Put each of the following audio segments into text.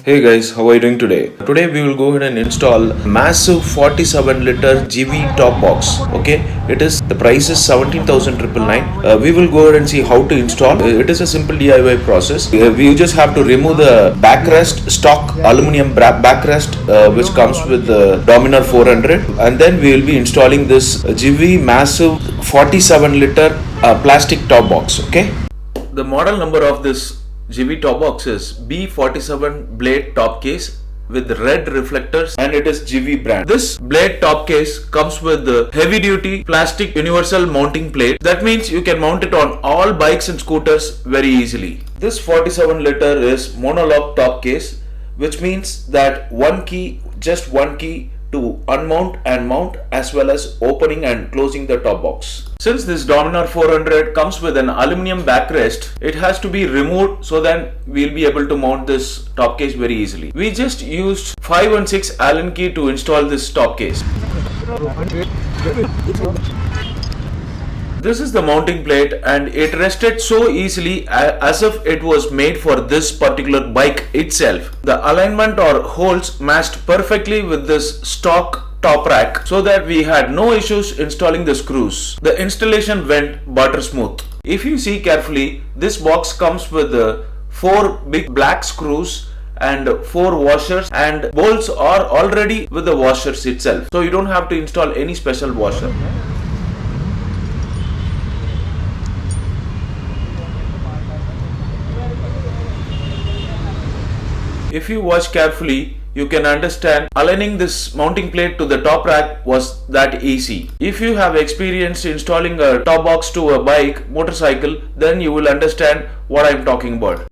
Hey guys, how are you doing today? Today we will go ahead and install massive 47 liter Givi top box. Okay, the price is 17,999. We will go ahead and see how to install. It is a simple DIY process. We just have to remove the backrest, stock aluminum backrest which comes with the DOMINAR 400, and then we will be installing this Givi massive 47 liter plastic top box. Okay, the model number of this Givi top box is B47 blade top case with red reflectors, and it is Givi brand. This blade top case comes with the heavy duty plastic universal mounting plate. That means you can mount it on all bikes and scooters very easily. This 47 liter is monolock top case, which means that just one key to unmount and mount, as well as opening and closing the top box. Since this Dominar 400 comes with an aluminum backrest, it has to be removed so that we'll be able to mount this top case very easily. We just used 5 and 6 Allen key to install this top case. This is the mounting plate, and it rested so easily as if it was made for this particular bike itself. The alignment or holes matched perfectly with this stock top rack, so that we had no issues installing the screws. The installation went butter smooth. If you see carefully, this box comes with 4 big black screws and 4 washers, and bolts are already with the washers itself, so you don't have to install any special washer. If you watch carefully, you can understand aligning this mounting plate to the top rack was that easy. If you have experience installing a top box to a bike, motorcycle, then you will understand what I am talking about.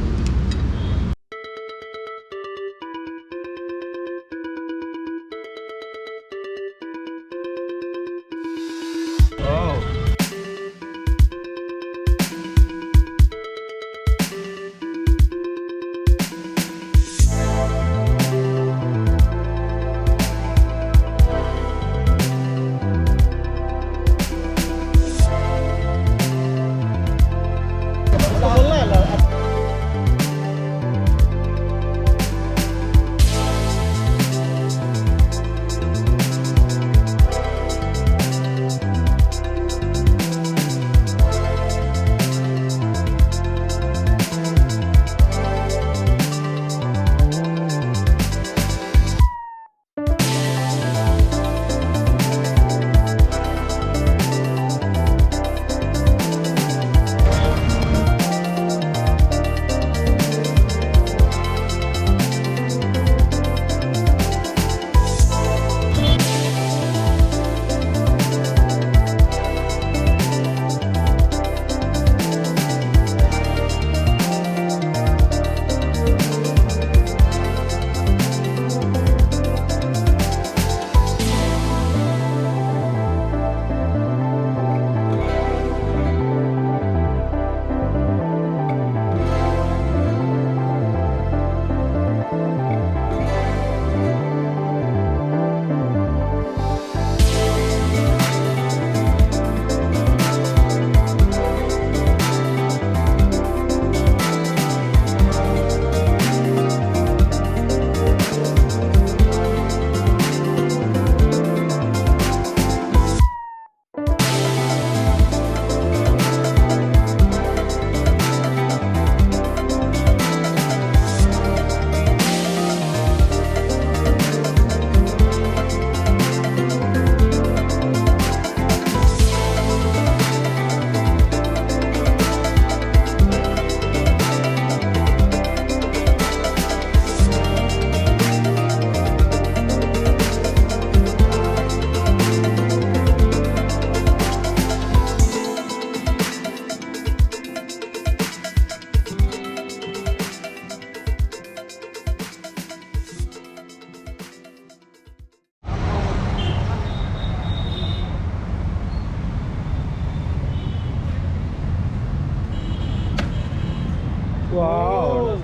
Wow,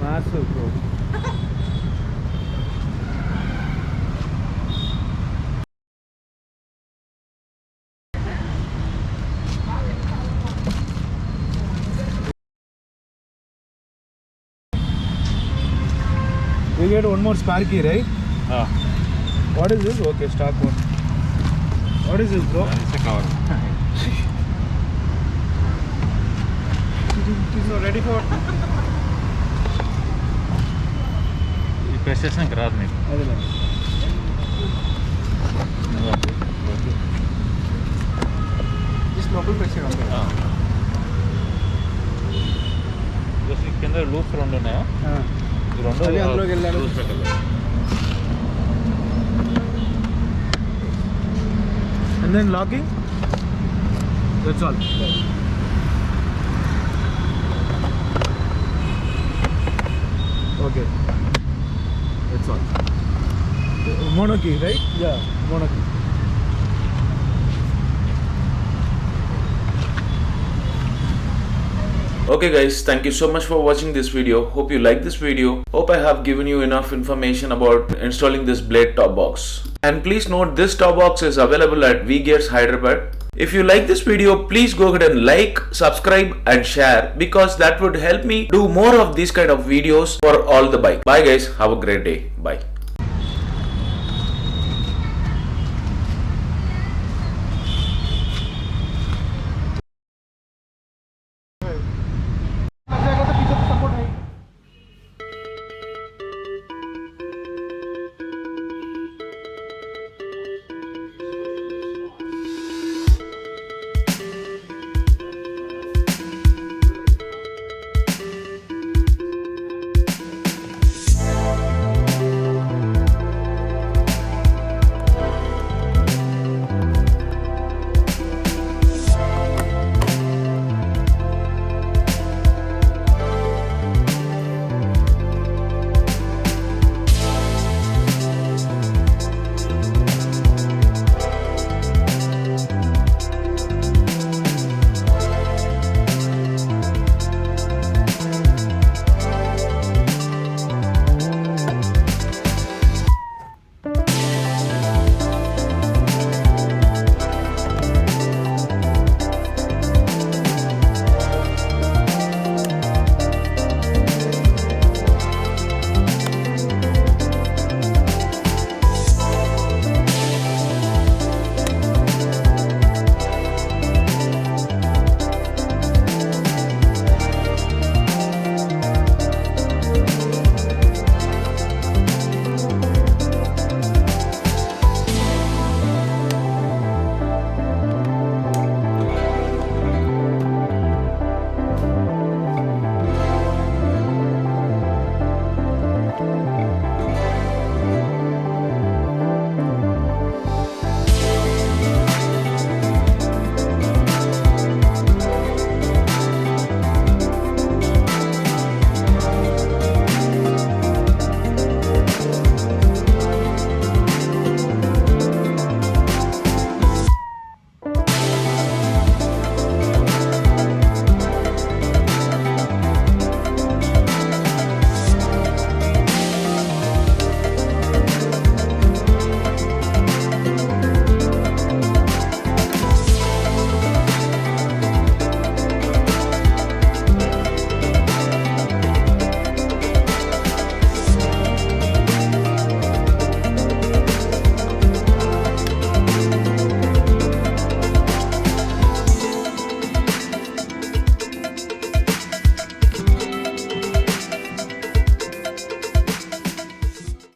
massive, bro. get one more spare key, right? What is this? Okay, stock one. What is this, bro? It's a cover. So ready for? ఈ press చేసినాక రాదు నీకు. అదేలే. Just local pressure on that. Just కింద loops రెండు ఉన్నాయా? ఈ రెండు అది అందులోకి వెళ్ళాలి. లూప్స్ పెట్టాలి. And then locking. That's all. Okay. That's all. Mono key, right? Yeah, mono key. Okay guys, thank you so much for watching this video. Hope you like this video. Hope I have given you enough information about installing this blade top box. And please note, this top box is available at VGears Hyderabad. If you like this video, please go ahead and like, subscribe and share, because that would help me do more of these kind of videos for all the bike. Bye guys, have a great day. Bye.